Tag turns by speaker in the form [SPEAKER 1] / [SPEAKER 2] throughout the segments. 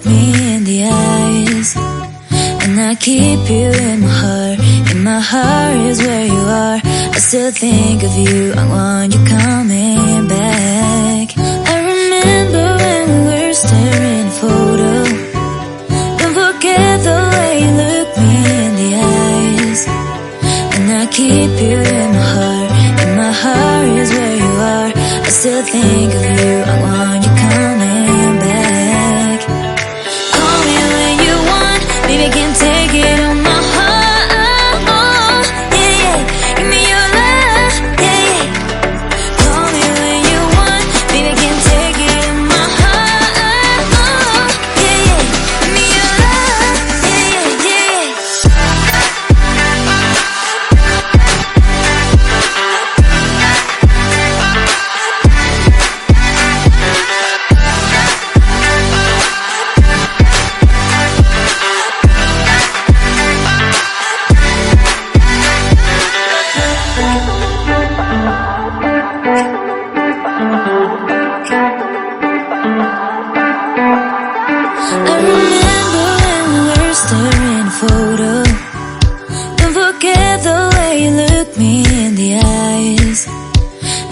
[SPEAKER 1] me in the eyes, and I keep you in my heart. In my heart is where you are. I still think of you, I want you coming back. I remember when we were staring at a photo. Don't forget the way you look me in the eyes, and I keep you in my heart. In my heart is where you are. I still think of you, I want you coming back. Call me when you want, baby, I can't take it on my heart. Yeah, yeah, give me your love, yeah, yeah. Call me when you want, baby, I can't take it on my heart. Yeah, yeah, give me your love, yeah, yeah, I remember when we were staring at a photo. Don't forget the way you look me in the eyes,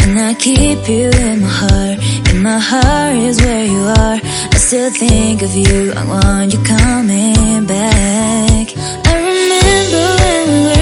[SPEAKER 1] and I keep you in my heart. In my heart is where you are. I still think of you, I want you coming back. I remember when we were